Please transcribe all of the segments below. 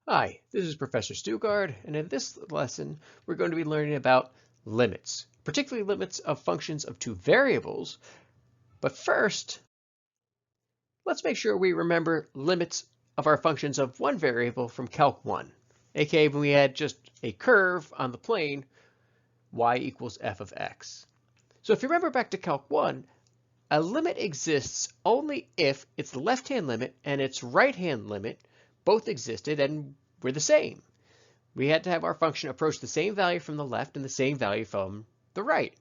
Hi, this is Professor Stugard, and in this lesson, we're going to be learning about limits, particularly limits of functions of two variables. But first, let's make sure we remember limits of our functions of one variable from Calc 1, aka when we had just a curve on the plane, y equals f of x. So if you remember back to Calc 1, a limit exists only if its left-hand limit and its right-hand limit both existed and were the same. We had to have our function approach the same value from the left and the same value from the right.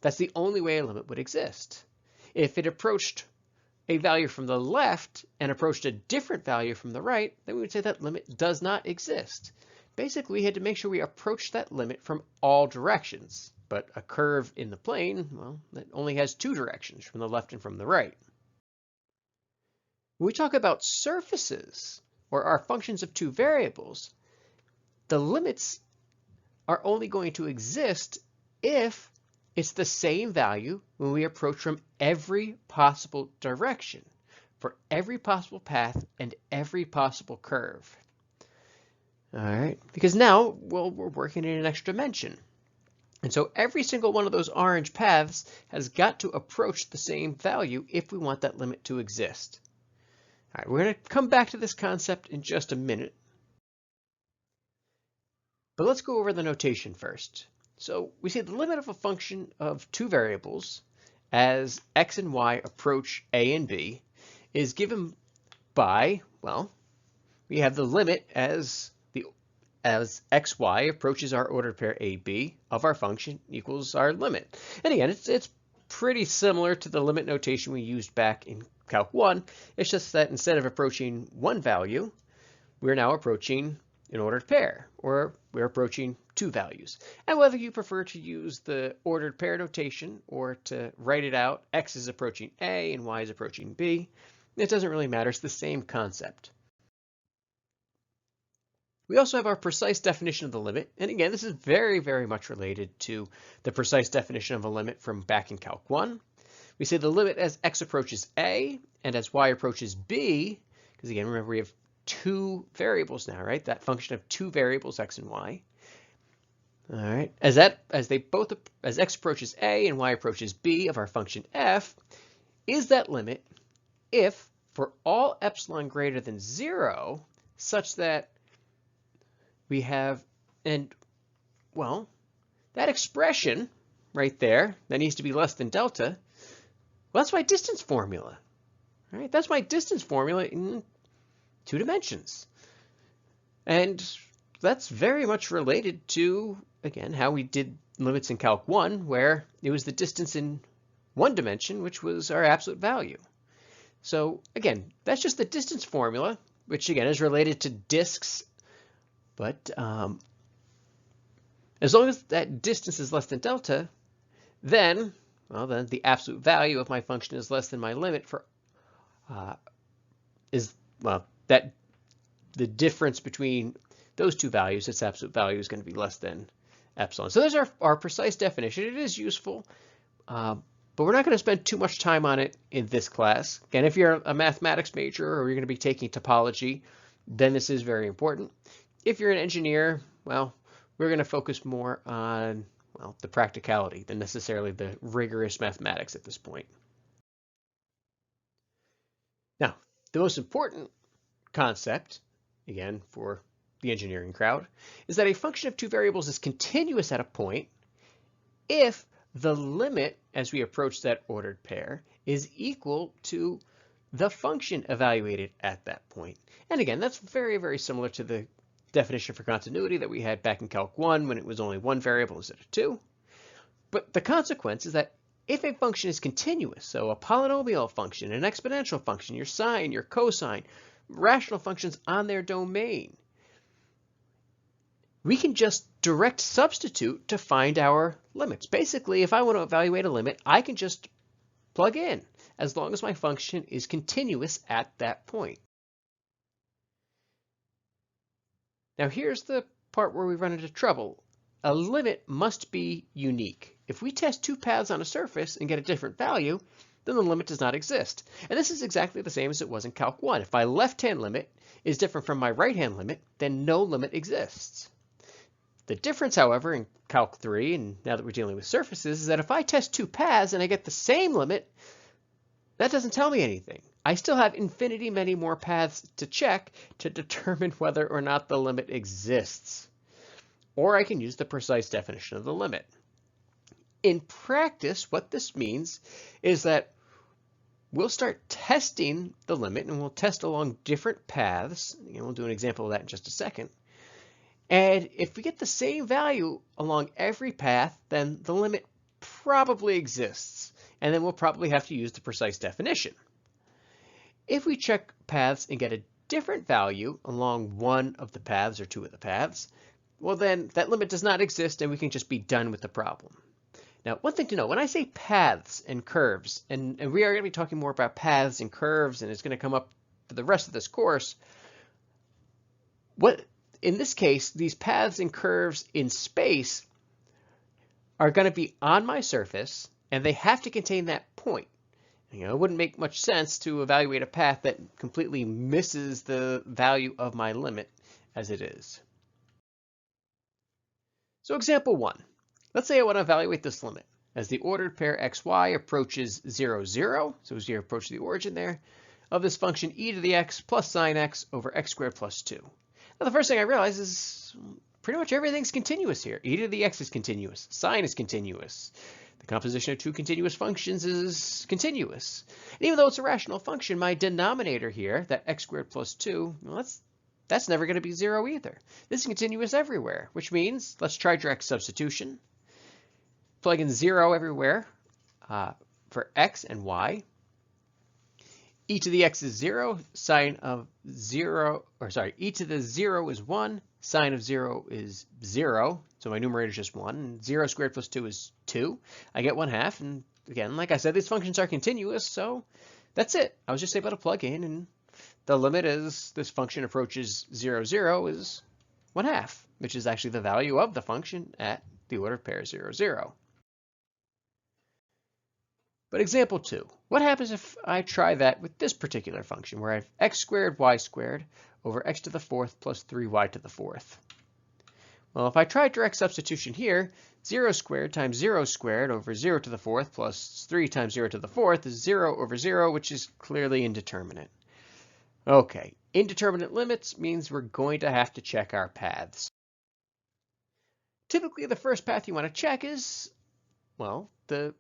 That's the only way a limit would exist. If it approached a value from the left and approached a different value from the right, then we would say that limit does not exist. Basically, we had to make sure we approached that limit from all directions. But a curve in the plane, well, that only has two directions, from the left and from the right. When we talk about surfaces, or our functions of two variables, the limits are only going to exist if it's the same value when we approach from every possible direction, for every possible path and every possible curve. All right, because now, well, we're working in an extra dimension. And so every single one of those orange paths has got to approach the same value if we want that limit to exist. All right, we're going to come back to this concept in just a minute. But let's go over the notation first. So we say the limit of a function of two variables as x and y approach a and b is given by, well, we have the limit as xy approaches our ordered pair AB of our function equals our limit. And again, it's pretty similar to the limit notation we used back in Calc 1. It's just that instead of approaching one value, we're now approaching an ordered pair, or we're approaching two values. And whether you prefer to use the ordered pair notation or to write it out, x is approaching A and y is approaching B, it doesn't really matter. It's the same concept. We also have our precise definition of the limit. And again, this is very, very much related to the precise definition of a limit from back in Calc 1. We say the limit as x approaches A and as y approaches B, because again, remember we have two variables now, right? That function of two variables, x and y. All right, as x approaches A and y approaches B of our function f, is that limit if for all epsilon greater than 0, such that we have, and well, that expression right there, that needs to be less than delta, well, that's my distance formula, right? That's my distance formula in two dimensions. And that's very much related to, again, how we did limits in Calc 1, where it was the distance in one dimension, which was our absolute value. So again, that's just the distance formula, which again is related to disks. But as long as that distance is less than delta, then, well, then the absolute value of my function is less than my limit for, that the difference between those two values, its absolute value is going to be less than epsilon. So there's our precise definition. It is useful, but we're not going to spend too much time on it in this class. Again, if you're a mathematics major or you're going to be taking topology, then this is very important. If you're an engineer, well, we're going to focus more on, well, the practicality than necessarily the rigorous mathematics at this point. Now, the most important concept, again, for the engineering crowd, is that a function of two variables is continuous at a point if the limit as we approach that ordered pair is equal to the function evaluated at that point. And again, that's very, very similar to the definition for continuity that we had back in Calc 1 when it was only one variable instead of two. But the consequence is that if a function is continuous, so a polynomial function, an exponential function, your sine, your cosine, rational functions on their domain, we can just direct substitute to find our limits. Basically, if I want to evaluate a limit, I can just plug in as long as my function is continuous at that point. Now here's the part where we run into trouble. A limit must be unique. If we test two paths on a surface and get a different value, then the limit does not exist. And this is exactly the same as it was in Calc 1. If my left-hand limit is different from my right-hand limit, then no limit exists. The difference, however, in Calc 3, and now that we're dealing with surfaces, is that if I test two paths and I get the same limit, that doesn't tell me anything. I still have infinity many more paths to check to determine whether or not the limit exists. Or I can use the precise definition of the limit. In practice, what this means is that we'll start testing the limit, and we'll test along different paths. We'll do an example of that in just a second. And if we get the same value along every path, then the limit probably exists. And then we'll probably have to use the precise definition. If we check paths and get a different value along one of the paths or two of the paths, well then that limit does not exist and we can just be done with the problem. Now, one thing to know, when I say paths and curves, and we are going to be talking more about paths and curves, and it's going to come up for the rest of this course, in this case, these paths and curves in space are going to be on my surface, and they have to contain that point. It wouldn't make much sense to evaluate a path that completely misses the value of my limit as it is. So example 1. Let's say I want to evaluate this limit. As the ordered pair xy approaches 0, 0, so as you approach the origin there, of this function e to the x plus sine x over x squared plus 2. Now the first thing I realize is pretty much everything's continuous here. E to the x is continuous. Sine is continuous. The composition of two continuous functions is continuous. And even though it's a rational function, my denominator here, that x squared plus 2, well, that's never going to be 0 either. This is continuous everywhere, which means let's try direct substitution. Plug in 0 everywhere for x and y. E to the x is 0, sine of 0, or sorry, e to the 0 is 1, sine of 0 is 0, so my numerator is just 1, and 0 squared plus 2 is 2. I get 1/2, and again, like I said, these functions are continuous, so that's it. I was just able to plug in, and the limit as this function approaches 0, 0 is 1/2, which is actually the value of the function at the ordered pair 0, 0. But example 2, what happens if I try that with this particular function, where I have x squared y squared over x to the 4th plus 3y to the 4th? Well, if I try direct substitution here, 0 squared times 0 squared over 0 to the 4th plus 3 times 0 to the 4th is 0 over 0, which is clearly indeterminate. Okay, indeterminate limits means we're going to have to check our paths. Typically, the first path you want to check is, well, the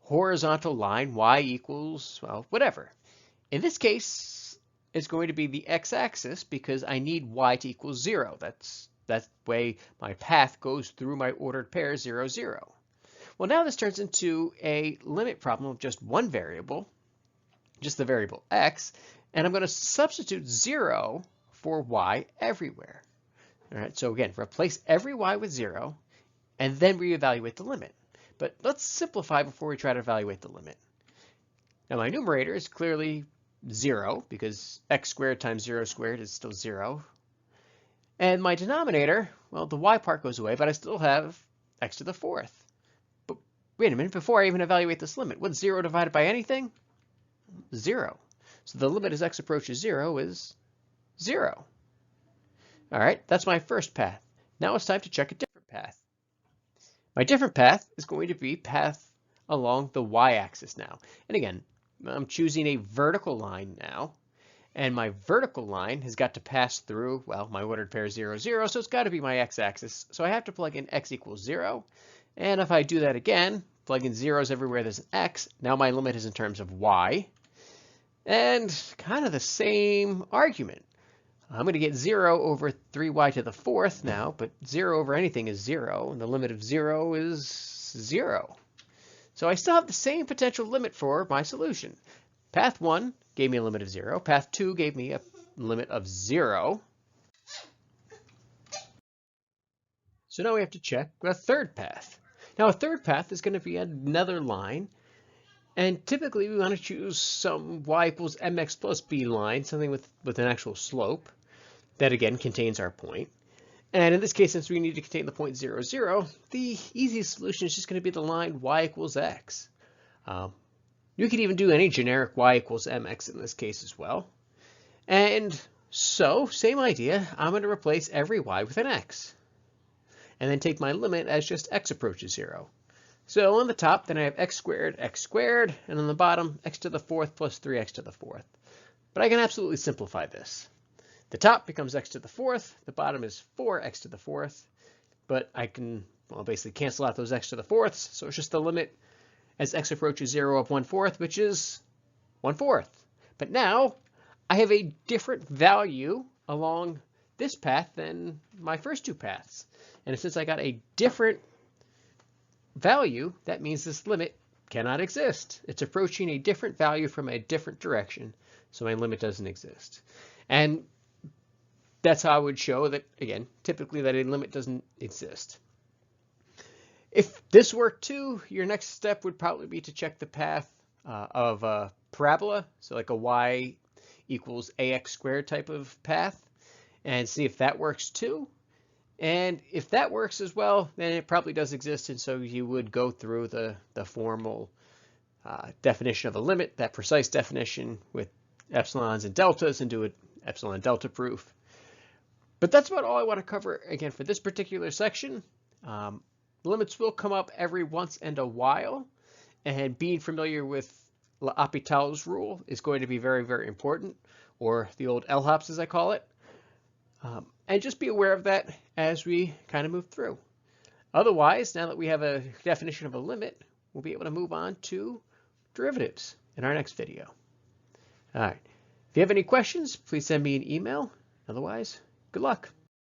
horizontal line y equals, well, whatever. In this case, it's going to be the x-axis because I need y to equal 0. That's the way my path goes through my ordered pair 0, 0. Well, now this turns into a limit problem of just one variable, just the variable x, and I'm going to substitute 0 for y everywhere. All right, so again, replace every y with 0, and then reevaluate the limit. But let's simplify before we try to evaluate the limit. Now my numerator is clearly 0 because x squared times 0 squared is still 0. And my denominator, well, the y part goes away, but I still have x to the 4th. But wait a minute, before I even evaluate this limit, what's 0 divided by anything? 0. So the limit as x approaches 0 is 0. All right, that's my first path. Now it's time to check a different path. My different path is going to be path along the y-axis now. And again, I'm choosing a vertical line now. And my vertical line has got to pass through, well, my ordered pair 0, 0, so it's got to be my x-axis. So I have to plug in x equals 0. And if I do that again, plug in zeros everywhere there's an x, now my limit is in terms of y. And kind of the same argument. I'm going to get 0 over 3y to the 4th now, but 0 over anything is 0, and the limit of 0 is 0. So I still have the same potential limit for my solution. Path 1 gave me a limit of 0. Path 2 gave me a limit of 0. So now we have to check a third path. Now a third path is going to be another line. And typically we want to choose some y equals mx plus b line, something with an actual slope that again contains our point. And in this case, since we need to contain the point 0, 0, the easiest solution is just going to be the line y equals x. You could even do any generic y equals mx in this case as well. And so, same idea, I'm going to replace every y with an x. And then take my limit as just x approaches 0. So on the top, then I have x squared, and on the bottom, x to the 4th plus 3x to the 4th. But I can absolutely simplify this. The top becomes x to the 4th, the bottom is 4x to the 4th, but I can, well, basically cancel out those x to the 4ths, so it's just the limit as x approaches 0 of 1/4, which is 1/4. But now I have a different value along this path than my first two paths. And since I got a different value, that means this limit cannot exist. It's approaching a different value from a different direction, so my limit doesn't exist. And that's how I would show that, again, typically that a limit doesn't exist. If this worked too, your next step would probably be to check the path of a parabola, so like a y equals ax squared type of path, and see if that works too. And if that works as well, then it probably does exist, and so you would go through the formal definition of a limit, that precise definition with epsilons and deltas, and do an epsilon delta proof. But that's about all I want to cover, again, for this particular section. Limits will come up every once in a while, and being familiar with L Hopital's rule is going to be very, very important, or the old L hops as I call it. And just be aware of that as we kind of move through. Otherwise, now that we have a definition of a limit, we'll be able to move on to derivatives in our next video. All right. If you have any questions, please send me an email. Otherwise, good luck.